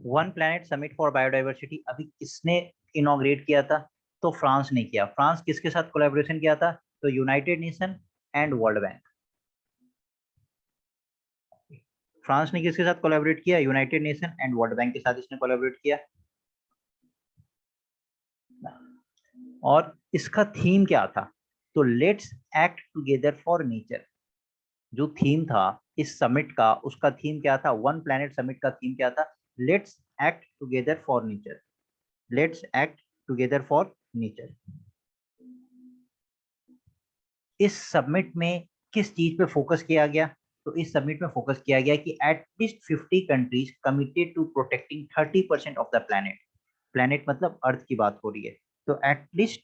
One planet summit for biodiversity अभी किसने inaugurate किया था? तो फ्रांस ने किया। फ्रांस किसके साथ कोलैबोरेशन किया था? तो United nation and world bank. France ने किसके साथ कोलैबोरेट किया? United nation and world bank के साथ इसने कोलैबोरेट किया। और इसका थीम क्या था? तो let's act together for nature. जो थीम था इस समिट का, उसका थीम क्या था? वन प्लैनेट समिट का थीम क्या था? Let's act together for nature. Let's act together for nature. इस समिट में किस चीज पे फोकस किया गया? तो इस समिट में फोकस किया गया कि at least 50 countries committed to protecting 30% of the planet. Planet मतलब अर्थ की बात हो रही है। तो एटलीस्ट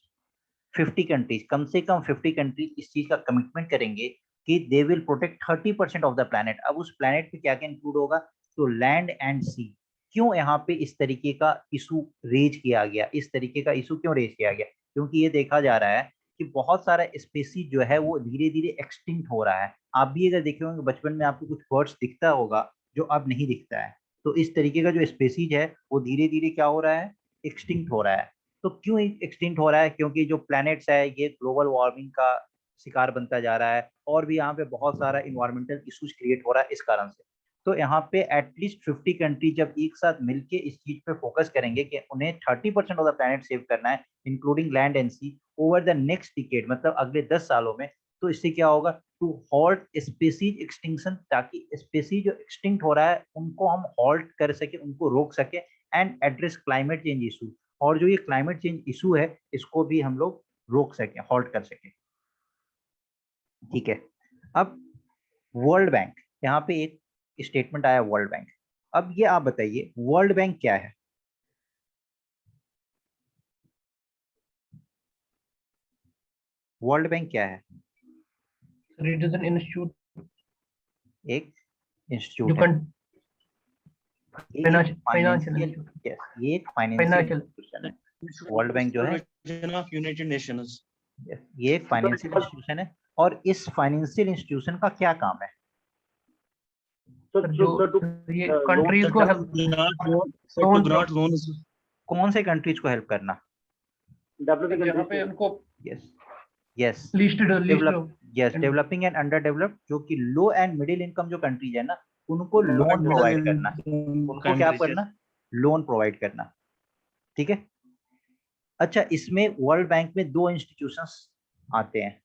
50 कंट्रीज, कम से कम 50 कंट्रीज इस चीज का कमिटमेंट करेंगे कि they will protect 30% of the planet. अब उस प्लैनेट पे क्या क्या इंक्लूड होगा? तो लैंड एंड सी। क्यों यहाँ पे इस तरीके का इशू रेज किया गया? इस तरीके का इशू क्यों रेज किया गया? क्योंकि ये देखा जा रहा है कि बहुत सारा स्पेसीज जो है वो धीरे धीरे एक्सटिंक्ट हो रहा है। आप भी अगर देखे होंगे बचपन में आपको कुछ बर्ड्स दिखता होगा जो अब नहीं दिखता है। तो इस तरीके का जो स्पेसीज है वो धीरे धीरे क्या हो रहा है? एक्सटिंक्ट हो रहा है। तो क्यों एक्सटिंक्ट हो रहा है? क्योंकि जो प्लैनेट्स है ये ग्लोबल वार्मिंग का शिकार बनता जा रहा है और भी यहाँ पे बहुत सारा इन्वायरमेंटल इश्यूज क्रिएट हो रहा है इस कारण से। तो यहाँ पे एटलीस्ट 50 कंट्री जब एक साथ मिलके इस चीज पे फोकस करेंगे कि उन्हें 30% ऑफ द प्लैनेट सेव करना है including land and sea over the next decade, मतलब अगले 10 सालों में। तो इससे क्या होगा? टू हॉल्ट स्पीसीज एक्सटिंक्शन, ताकि स्पीसीज जो एक्सटिंक्ट हो रहा है उनको हम हॉल्ट कर सके, उनको रोक सके and address climate change issue. और जो ये क्लाइमेट चेंज इशू है इसको भी हम लोग रोक सके, हॉल्ट कर सके। ठीक है। अब वर्ल्ड बैंक, यहाँ पे एक स्टेटमेंट आया वर्ल्ड बैंक। अब ये आप बताइए वर्ल्ड बैंक क्या है? वर्ल्ड बैंक क्या है? इट इज एन इंस्टीट्यूट एक इंस्टीट्यूट है। ये एक फाइनेंशियल, यस, ये एक फाइनेंशियल इंस्टीट्यूशन है। वर्ल्ड बैंक जो है ऑफ यूनाइटेड नेशंस, ये एक फाइनेंशियल इंस्टीट्यूशन है। और इस फाइनेंशियल इंस्टीट्यूशन का क्या काम है? जो ये कंट्रीज को ग्रांट लोन्स, कौन से कंट्रीज को हेल्प करना? यहाँ पे उनको yes yes, list yes, developing and under developed, जो कि लो एंड मिडिल इनकम जो कंट्रीज है ना, उनको लोन प्रोवाइड करना। उनको क्या करना? लोन प्रोवाइड करना। ठीक है। अच्छा, इसमें वर्ल्ड बैंक में दो इंस्टीट्यूशंस आते हैं।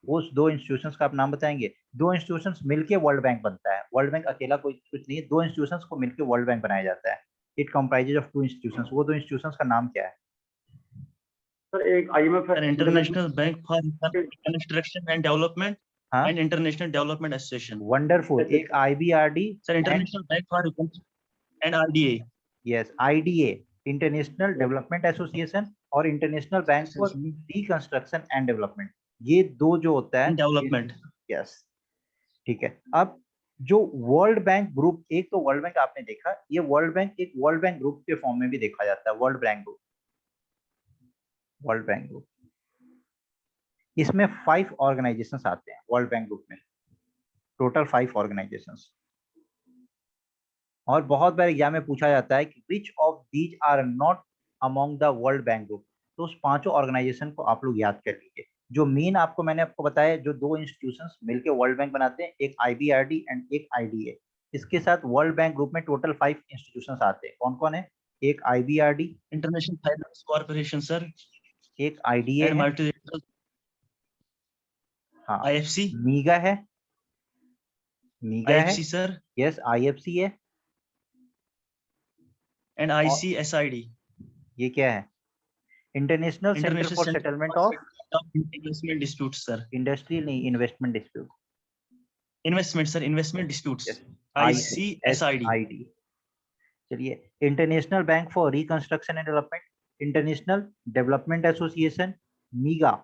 वो दो इंस्टीट्यूशंस का आप नाम बताएंगे? दो इंस्टीट्यूशंस मिलके वर्ल्ड बैंक बनता है। वर्ल्ड बैंक अकेला कोई कुछ नहीं है, दो इंस्टीट्यूशंस को मिलके वर्ल्ड बैंक बनाया जाता है। It comprises of two institutions. वो दो इंस्टीट्यूशंस का नाम क्या है? सर एक IMF है, International Bank for Reconstruction and Development हाँ, and International Development Association. Wonderful. एक IBRD sir International Bank for and RDA। Yes, IDA International Development Association और International Bank for Reconstruction and Development. ये दो जो होता है डेवलपमेंट। यस। ठीक है। अब जो वर्ल्ड बैंक ग्रुप, एक तो वर्ल्ड बैंक आपने देखा, ये वर्ल्ड बैंक एक वर्ल्ड बैंक ग्रुप के फॉर्म में भी देखा जाता है। World bank group, world bank group, इसमें 5 ऑर्गेनाइजेशंस आते हैं वर्ल्ड बैंक ग्रुप में। Total 5 organisations. और बहुत बार एग्जाम में पूछा जाता है कि which of these are not among the world bank group. तो उस पांचों ऑर्गेनाइजेशन को आप लोग याद कर लीजिए। जो मेन आपको मैंने आपको बताया, जो दो इंस्टीट्यूशंस मिलकर वर्ल्ड बैंक बनाते हैं, एक IBRD एंड एक IDA। इसके साथ वर्ल्ड बैंक ग्रुप में टोटल 5 इंस्टीट्यूशंस आते हैं। कौन कौन है? एक IBRD, International Finance Corporation sir, एक IDA एंड है, मल्टीलेटरल, हाँ, IFC, मीगा है, मीगा है, IFC सर, यस, IFC है, एंड ICSID, ये क्या है? International Centre International for Centre Settlement of of Investment Dispute sir, Industrial नहीं, investment dispute, investment sir, investment disputes, yes, ICSID। ICSID। चलिए, International Bank for Reconstruction and development, international Development association, मीगा,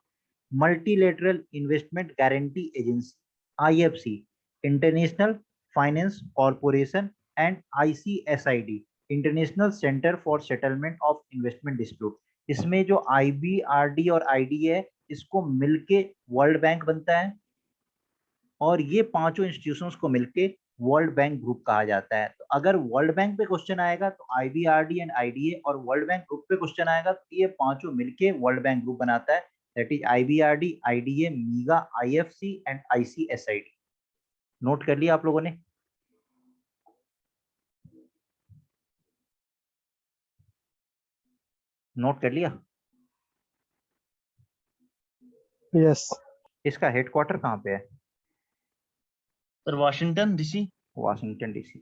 multilateral investment guarantee agency, IFC, international finance corporation and ICSID, international centre for settlement of Investment dispute. इसमें जो IBRD और IDA है, इसको मिलके world bank बनता है। और ये पांचों इंस्टीट्यूशंस को मिलके वर्ल्ड बैंक ग्रुप कहा जाता है। तो अगर वर्ल्ड बैंक पे क्वेश्चन आएगा तो IBRD एंड IDA और वर्ल्ड बैंक ग्रुप पे क्वेश्चन आएगा तो ये पांचों मिलके वर्ल्ड बैंक ग्रुप बनाता है, that is IBRD, IDA, मीगा, IFC and ICSID। Note कर लिया आप लोगों ने? नोट कर लिया? यस। इसका हेडक्वार्टर कहाँ पे है? Sir Washington DC। Washington DC।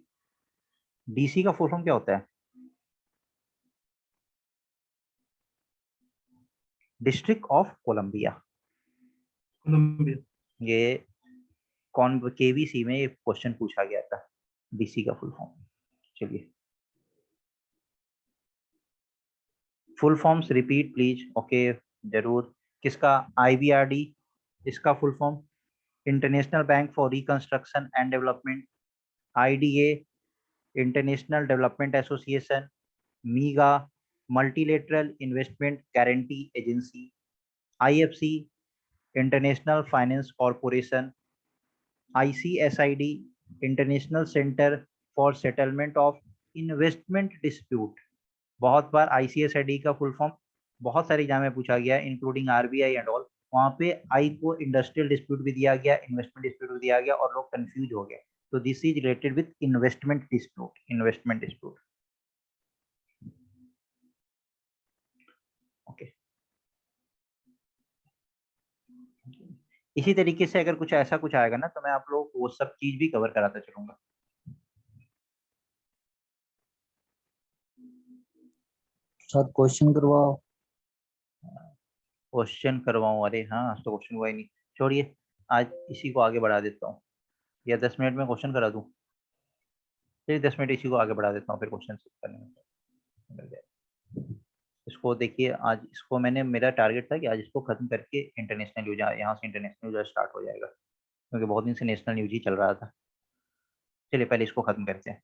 DC का फुल फॉर्म क्या होता है? District of Columbia. ये कौन KVC में ये क्वेश्चन पूछा गया था, DC का फुल फॉर्म। चलिए full forms repeat please. Okay जरूर। किसका? IBRD, इसका full form international Bank for Reconstruction and development. IDA International Development association. मीगा multilateral investment guarantee agency. IFC international finance corporation. ICSID international centre for settlement of Investment dispute. बहुत बार ICSID का full form बहुत सारे exam में पूछा गया including RBI and all. वहां पे आई को इंडस्ट्रियल डिस्प्यूट भी दिया गया, इन्वेस्टमेंट डिस्प्यूट भी दिया गया और लोग कंफ्यूज हो गए। तो this is related with investment dispute, investment dispute. Okay, इसी तरीके से अगर कुछ ऐसा कुछ आएगा ना तो मैं आप लोगों को वो सब चीज भी कवर कराता चलूंगा। सर क्वेश्चन करवाओ। क्वेश्चन करवाऊं? अरे हाँ, आज तो क्वेश्चन हुआ ही नहीं। छोड़िए, आज इसी को आगे बढ़ा देता हूँ, या 10 मिनट में क्वेश्चन करा दूं? चलिए 10 मिनट इसी को आगे बढ़ा देता हूँ, फिर क्वेश्चन करने में। इसको देखिए, आज इसको मैंने, मेरा टारगेट था कि आज इसको खत्म करके इंटरनेशनल न्यूज, यहाँ से इंटरनेशनल न्यूज स्टार्ट हो जाएगा क्योंकि बहुत दिन से नेशनल न्यूज ही चल रहा था। चलिए पहले इसको खत्म करते हैं।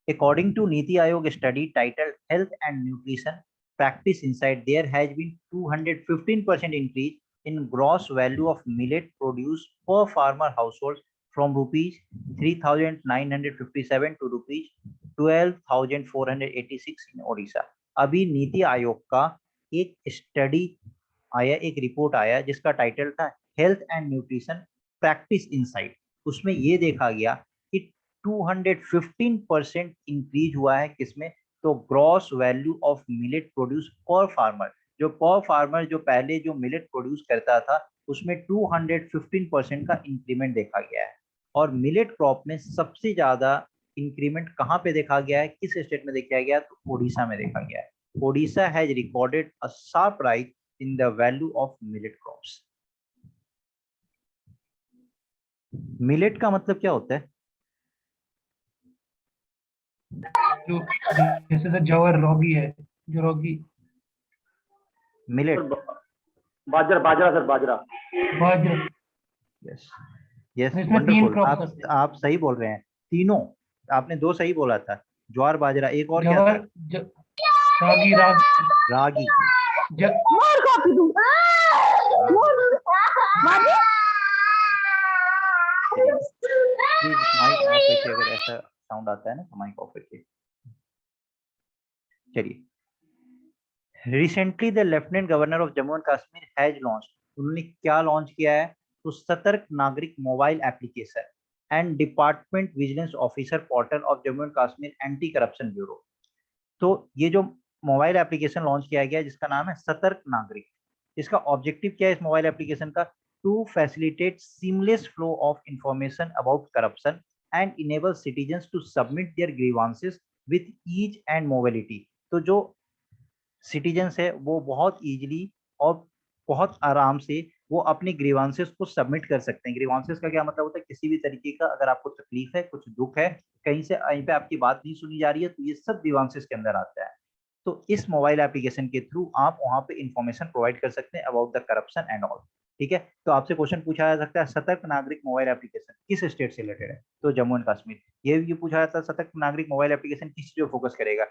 According to Niti Aayog study titled Health and Nutrition Practice Insight, there has been 215% increase in gross value of millet produce per farmer household from rupees 3,957 to rupees 12,486 in Odisha. अभी नीति आयोग का एक स्टडी आया, एक report आया जिसका title था health and nutrition practice insight. उसमें ये देखा गया कि 215% इंक्रीज हुआ है किसमें? तो gross value of millet produce पर फार्मर। जो पर फार्मर जो पहले जो मिलेट प्रोड्यूस करता था उसमें 215% का इंक्रीमेंट देखा गया है। और मिलेट क्रॉप में सबसे ज्यादा इंक्रीमेंट कहाँ पे देखा गया है, किस स्टेट में देखा गया? तो ओडिशा में देखा गया है। Odisha has recorded a sharp rise in the value of millet crops. Millet का मतलब क्या होता है? जो जैसे सर जवार रोगी है, जो रोगी। मिलेट, बाजरा, बाजरा सर, बाजरा। बाजरा। यस यस, इसमें 3 वंडरफुल। आप सही बोल रहे हैं, तीनों आपने 2 सही बोला था, ज्वार बाजरा, एक और क्या था? रागी। रागी। माइक ऑफ रखिए, अगर ऐसा साउंड आता है ना तो माइक ऑफ रखिए। चलिए, recently the lieutenant governor of Jammu and Kashmir has launch, उन्होंने क्या लॉन्च किया है? तो सतर्क नागरिक mobile application and department vigilance officer portal of Jammu and Kashmir anti corruption bureau. तो ये जो मोबाइल एप्लीकेशन लॉन्च किया गया है जिसका नाम है सतर्क नागरिक, इसका ऑब्जेक्टिव क्या है इस मोबाइल एप्लीकेशन का? To facilitate seamless flow of information about corruption and enable citizens to submit their grievances with ease and mobility. तो जो सिटीजन्स है वो बहुत इजीली और बहुत आराम से वो अपने ग्रीवांसेस को सबमिट कर सकते हैं। ग्रीवांसेस का क्या मतलब होता है? किसी भी तरीके का अगर आपको तकलीफ है, कुछ दुख है, कहीं से कहीं पे आपकी बात नहीं सुनी जा रही है, तो ये सब ग्रीवांसेस के अंदर आता है। तो इस मोबाइल एप्लीकेशन के थ्रू आप वहां पे इंफॉर्मेशन प्रोवाइड कर सकते हैं about the corruption and all. ठीक है, तो आपसे क्वेश्चन पूछा जा सकता है सतर्क नागरिक मोबाइल एप्लीकेशन किस स्टेट से रिलेटेड है? तो जम्मू एंड कश्मीर। ये पूछा जाता है सतर्क नागरिक मोबाइल एप्लीकेशन किस चीज पे फोकस करेगा?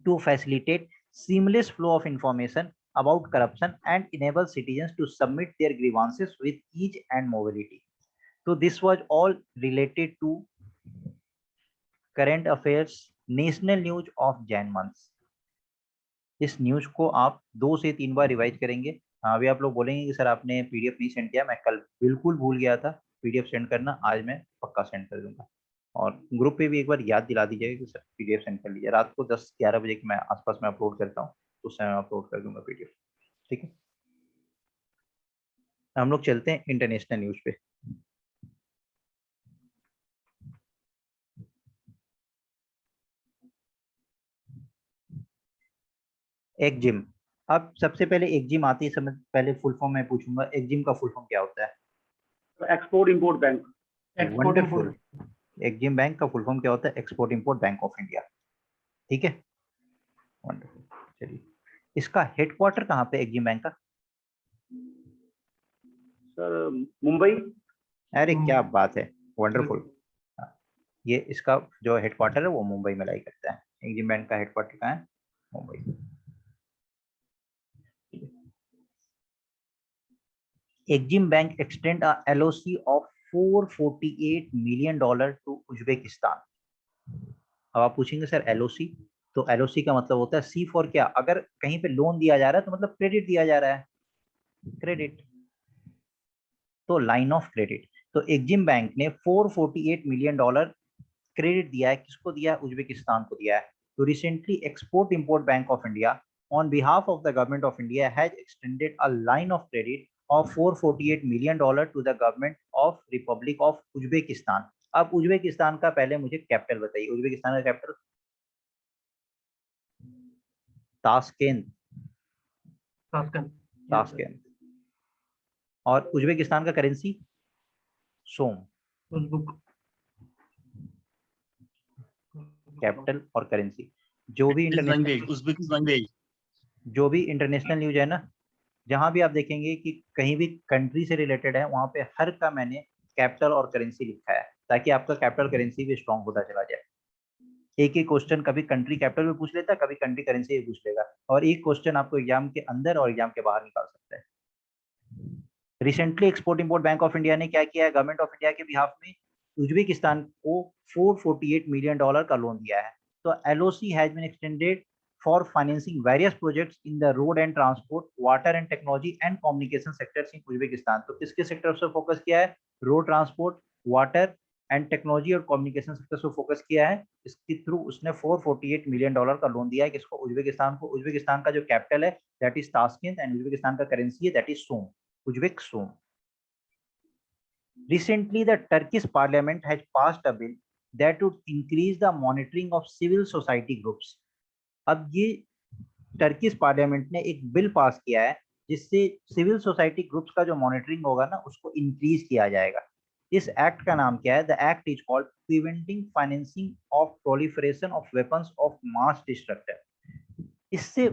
To facilitate seamless flow of information about corruption and enable citizens to submit their grievances with ease and mobility. तो this was all related to current affairs national news of Jan months. इस news को आप 2 से 3 बार revise करेंगे। हाँ, अभी आप लोग बोलेंगे कि सर आपने पीडीएफ नहीं सेंड किया, मैं कल बिल्कुल भूल गया था पीडीएफ सेंड करना, आज मैं पक्का सेंड कर दूंगा। और ग्रुप पे भी एक बार याद दिला दीजिएगा कि सर पीडीएफ सेंड कर लीजिए। रात को 10-11 बजे के मैं आसपास में अपलोड करता हूँ, उस समय अपलोड कर दूंगा पीडीएफ। ठीक है, हम लोग चलते हैं इंटरनेशनल न्यूज पे। एक्जिम। अब सबसे पहले एक्जिम आती है समय पहले फुल फॉर्म मैं पूछूंगा, एक्जिम का फुल फॉर्म क्या होता है? Export import bank. Export wonderful. EXIM bank का फुल फॉर्म क्या होता है? Export import bank of India. ठीक है, वंडरफुल। चलिए, इसका हेडक्वार्टर कहाँ पे एक्जिम बैंक का? सर मुंबई। अरे क्या बात है, वंडरफुल। ये इसका जो हेडक्वार्टर है वो मुंबई में लाई करता है। एक्जिम बैंक का हेडक्वार्टर कहाँ है? Mumbai. EXIM bank extend a LOC of $448 million to Uzbekistan. अब आप पूछेंगे सर LOC, तो LOC का मतलब होता है C फॉर क्या? अगर कहीं पे लोन दिया जा रहा है तो मतलब क्रेडिट दिया जा रहा है, क्रेडिट, तो लाइन ऑफ क्रेडिट। तो एक्जिम बैंक ने $448 मिलियन क्रेडिट दिया है। किसको दिया है? उज्बेकिस्तान को दिया है। तो recently export import bank of India on behalf of the government of India has extended a line of credit of $448 million to the government of Republic of Uzbekistan. अब उज्बेकिस्तान का पहले मुझे कैपिटल बताइए। Uzbekistan का capital ताशकेंत, ताशकेंत। और Uzbekistan का currency सोम। Capital और currency. जो भी इंटरनेशनल न्यूज है ना, जहां भी आप देखेंगे कि कहीं भी कंट्री से रिलेटेड है, वहां पे हर का मैंने कैपिटल और करेंसी लिखा है, ताकि आपका कैपिटल करेंसी भी स्ट्रांग होता चला जाए। एक ही क्वेश्चन कभी कंट्री कैपिटल में पूछ लेता है, कभी कंट्री करेंसी भी पूछ लेगा, और एक क्वेश्चन आपको एग्जाम के अंदर और एग्जाम के बाहर निकाल सकता है। Recently export import bank of India ने क्या किया है? गवर्नमेंट ऑफ इंडिया के बिहाफ में उज्बेकिस्तान को $448 मिलियन का लोन दिया है। तो LOC has been extended for financing various projects in the road and transport, water and technology and communication sectors in Uzbekistan. तो किसके सेक्टर से फोकस किया है? Road transport, water and technology और कम्युनिकेशन सेक्टर से फोकस किया है। इसके थ्रू उसने $448 मिलियन का लोन दिया है। किसको? उज्बेकिस्तान को। उज्बेकिस्तान का जो कैपिटल है that is Tashkent and Uzbekistan का करेंसी है that is som, Uzbek som. Recently, the Turkish parliament has passed a bill that would increase the monitoring of civil society groups. अब ये Turkish parliament ने एक bill pass किया है जिससे civil society groups का जो मॉनिटरिंग होगा ना, उसको इंक्रीज किया जाएगा। इस एक्ट का नाम क्या है? The act is called preventing financing of proliferation of weapons of mass destruction. इससे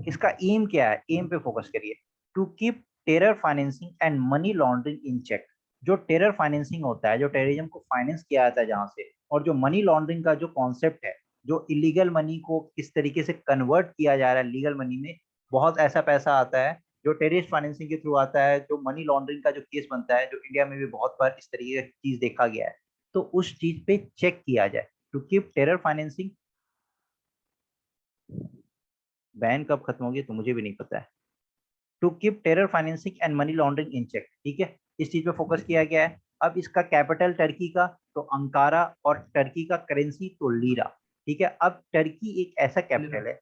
इसका एम क्या है? एम पे फोकस करिए। To keep terror financing and money laundering in check. जो टेरर फाइनेंसिंग होता है, जो टेररिज्म को फाइनेंस किया जाता है जहां से, और जो मनी लॉन्ड्रिंग का जो कॉन्सेप्ट है, जो इलीगल मनी को किस तरीके से कन्वर्ट किया जा रहा है लीगल मनी में, बहुत ऐसा पैसा आता है जो टेररिस्ट फाइनेंसिंग के थ्रू आता है, जो मनी लॉन्ड्रिंग का जो केस बनता है, जो इंडिया में भी बहुत बार इस तरीके की चीज देखा गया है। तो उस चीज पे चेक किया जाए। To keep terror financing, ban कब खत्म होगी तो मुझे भी नहीं पता है। To keep terror financing and money laundering in check, ठीक है, इस चीज पे फोकस किया गया है। अब इसका कैपिटल टर्की का तो अंकारा, और टर्की का करेंसी तो लीरा, ठीक है। अब टर्की एक ऐसा कैपिटल है,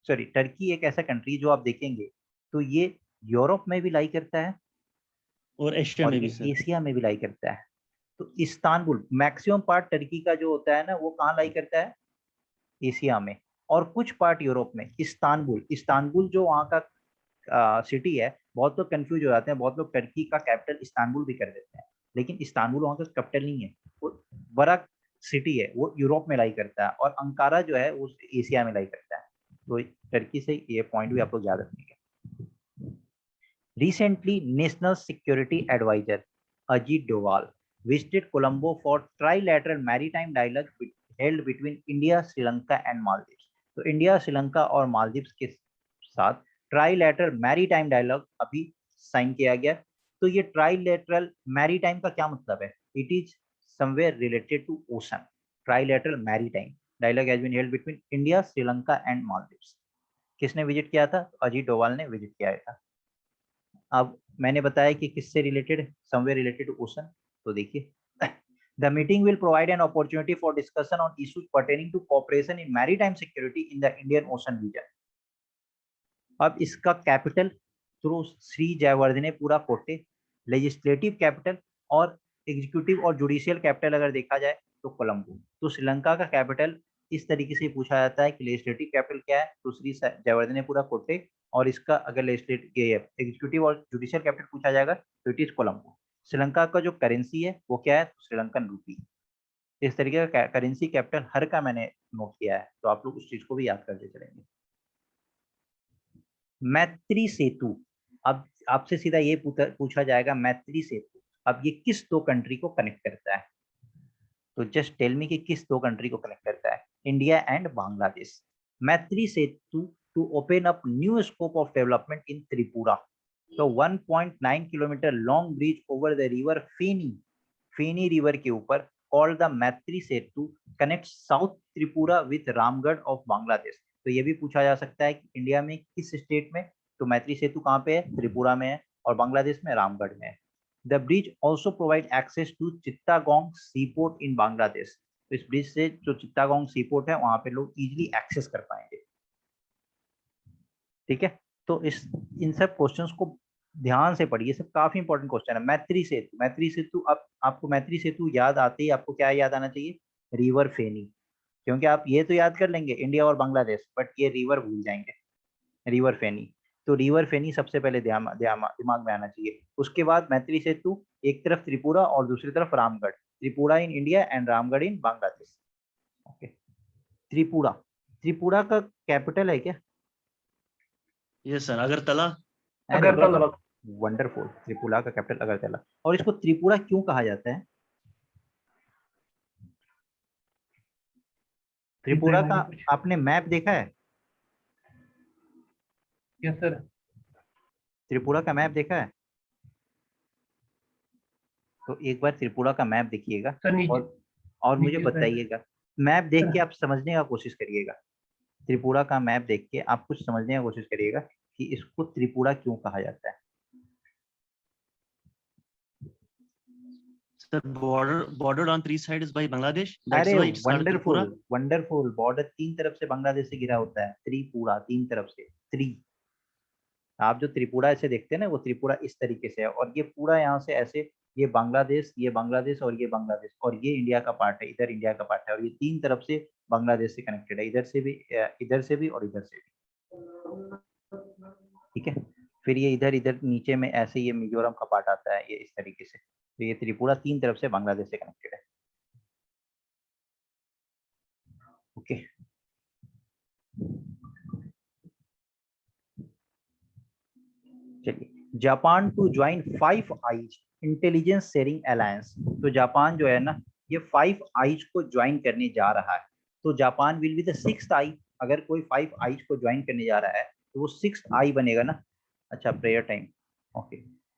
सॉरी, टर्की एक ऐसा कंट्री जो आप देखेंगे तो ये यूरोप में भी लाई करता है और एशिया और में भी ये सर। एशिया में भी लाई करता है। तो इस्तांबुल, मैक्सिमम पार्ट टर्की का जो होता है ना, वो कहाँ लाई करता है? एशिया में। और कुछ पार्ट यूरोप में। इस्तांबुल, इस्तांबुल जो वहाँ का सिटी है, बहुत लोग कंफ्यूज हो जाते हैं, बहुत लोग टर्की का कैपिटल इस्तांबुल भी कर देते हैं, लेकिन इस्तांबुल वहाँ का कैपिटल नहीं है, वो बड़ा सिटी है, वो यूरोप में लाई करता है, और अंकारा जो है वो एशिया में लाई करता है। तो टर्की से ये पॉइंट भी आप लोग याद रखेंगे। Recently, National Security Advisor Ajit Doval visited Colombo for trilateral maritime dialogue held between India, Sri Lanka and Maldives. तो इंडिया, श्रीलंका और मालदीव्स के साथ ट्राइलैटरल मैरीटाइम डायलॉग अभी साइन किया गया। तो ये ट्राइलैटरल मैरीटाइम का क्या मतलब है? it is somewhere related to ocean. Trilateral maritime dialogue has been held between India, Sri Lanka and Maldives. किसने विजिट किया था? अजीत डोवाल ने विजिट किया था। अब मैंने बताया कि किससे related, somewhere related to ocean. तो देखिए the meeting will provide an opportunity for discussion on issues pertaining to cooperation in maritime security in the Indian Ocean region. अब इसका capital through Sri Jayawardenepura Kotte, legislative capital और एग्जीक्यूटिव और judicial capital अगर देखा जाए तो कोलंबो। तो श्रीलंका का कैपिटल इस तरीके से पूछा जाता है कि लेजिस्लेटिव कैपिटल क्या है, तो श्री जयवर्धनेपुरा कोटे, और इसका अगर लेजिस्लेटिव एग्जीक्यूटिव और जुडिशियल कैपिटल पूछा जाएगा तो इट इज कोलंबो। श्रीलंका का जो करेंसी है वो क्या है, तो श्रीलंकन रूपी। इस तरीके का करेंसी कैपिटल हर का मैंने नोट किया है, तो आप लोग उस चीज को भी याद करते चलेंगे। मैत्री सेतु, अब आपसे सीधा ये पूछा जाएगा मैत्री सेतु अब ये किस दो कंट्री को कनेक्ट करता है, तो जस्ट टेल मी कि किस दो कंट्री को कनेक्ट करता है, India and Bangladesh. Maitri Setu to open up new scope of development in Tripura. तो 1.9 kilometre long bridge over the river Feni river के ऊपर called the Maitri Setu connect South Tripura with Ramgarh of Bangladesh. तो ये भी पूछा जा सकता है कि इंडिया में किस स्टेट में, तो मैत्री सेतु कहाँ पे है, त्रिपुरा में है, और बांग्लादेश में रामगढ़ में है। The bridge also provide access to Chittagong sea port in Bangladesh. तो इस ब्रिज से जो चित्तागोंग सी पोर्ट है वहां पे लोग इजीली एक्सेस कर पाएंगे। ठीक है, तो इन सब क्वेश्चंस को ध्यान से पढ़िए, सब काफी इंपॉर्टेंट क्वेश्चन है। मैत्री सेतु अब आपको मैत्री सेतु याद आते ही आपको क्या याद आना चाहिए, रिवर फेनी, क्योंकि आप ये तो याद कर लेंगे इंडिया और बांग्लादेश, बट ये रिवर भूल जाएंगे, रिवर फेनी। तो रिवर फेनी सबसे पहले दिमाग में आना चाहिए। उसके बाद मैत्री सेतु, एक तरफ त्रिपुरा और दूसरी तरफ Ramgarh, Tripura in India and Ramgarh in Bangladesh. Okay, Tripura का कैपिटल है क्या? Yes sir, Agartala. Agartala. Wonderful, Tripura का कैपिटल अगरतला। और इसको त्रिपुरा क्यों कहा जाता है? त्रिपुरा का आपने मैप देखा है? Yes sir. त्रिपुरा का मैप देखा है? तो एक बार त्रिपुरा का मैप देखिएगा और मुझे बताइएगा। मैप देख के आप समझने का कोशिश करिएगा, त्रिपुरा का मैप देख के आप कुछ समझने का कोशिश करिएगा कि इसको त्रिपुरा क्यों कहा जाता है। Sir bordered on three sides by Bangladesh. That's अरे why it's called Tripura. Wonderful, border तीन तरफ से बांग्लादेश से घिरा होता है, त्रिपुरा, तीन तरफ से आप जो त्रिपुरा ऐसे देखते हैं ना, वो त्रिपुरा इस तरीके से है, और ये पूरा यहाँ से ऐसे, ये बांग्लादेश और ये बांग्लादेश और ये इंडिया का पार्ट है, इधर इंडिया का पार्ट है, और ये तीन तरफ से बांग्लादेश से कनेक्टेड है, इधर से भी और इधर से भी। ठीक है, फिर ये इधर नीचे में ऐसे ये मिजोरम का पार्ट आता है, ये इस तरीके से। तो ये त्रिपुरा तीन तरफ से बांग्लादेश से कनेक्टेड है। ओके, चलिए, Japan to join 5 eyes intelligence sharing alliance. तो जापान जो है ना, ये 5 आईज को ज्वाइन करने जा रहा है। तो Japan will be the 6th आई। अगर कोई 5 आईज को ज्वाइन करने जा रहा है तो वो 6th आई बनेगा ना। अच्छा, प्रेयर टाइम, ओके,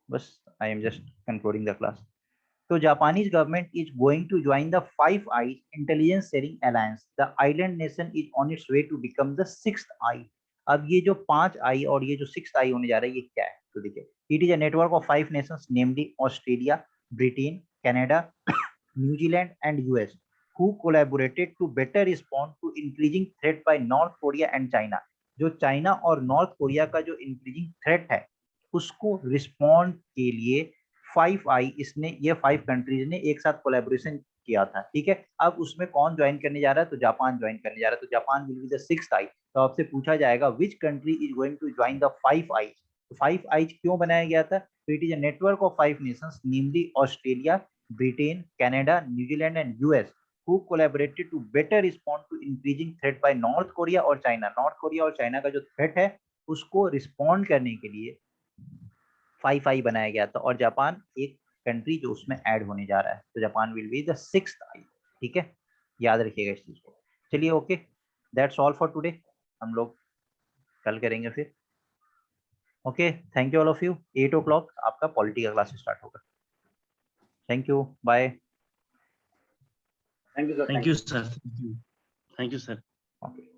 बस I am just concluding the class. तो Japanese government is going to join the 5 eyes intelligence sharing alliance. The island nation is on its way to become the 6th eye. अब ये जो 5 आई और ये जो 6th आई होने जा रहा है, ये क्या है? तो देखिए, it is a network of 5 nations, namely Australia, Britain, Canada, New Zealand and US, who collaborated to better respond to increasing threat by North Korea and China। जो चाइना और नॉर्थ कोरिया का जो इंक्रीजिंग थ्रेट है उसको respond के लिए 5 आई, इसने ये 5 कंट्रीज ने एक साथ कोलैबोरेशन किया था। ठीक है, अब उसमें कौन ज्वाइन करने जा रहा है? तो जापान ज्वाइन करने जा रहा है। तो Japan will be the 6th eye. तो आपसे पूछा जाएगा which country is going to join the 5 eye. तो 5 आई क्यों बनाया गया था? तो it is a network of 5 nations, namely Australia, Britain, Canada, New Zealand and US, who collaborated to better respond to increasing threat by North Korea और China। North Korea और China का जो थ्रेट है उसको रिस्पॉन्ड करने के लिए 5 आई बनाया गया था, और जापान एक कंट्री जो उसमें ऐड होने जा रहा है। तो Japan will be the 6th eye. ठीक है, याद रखिएगा इस चीज को। चलिए, okay, that's all for today. हम लोग कल करेंगे फिर। Okay, thank you all of you. 8 o'clock आपका पॉलिटी का क्लास स्टार्ट होगा। Thank you, bye. Thank you, sir. Thank you, sir. Thank you, sir. Okay.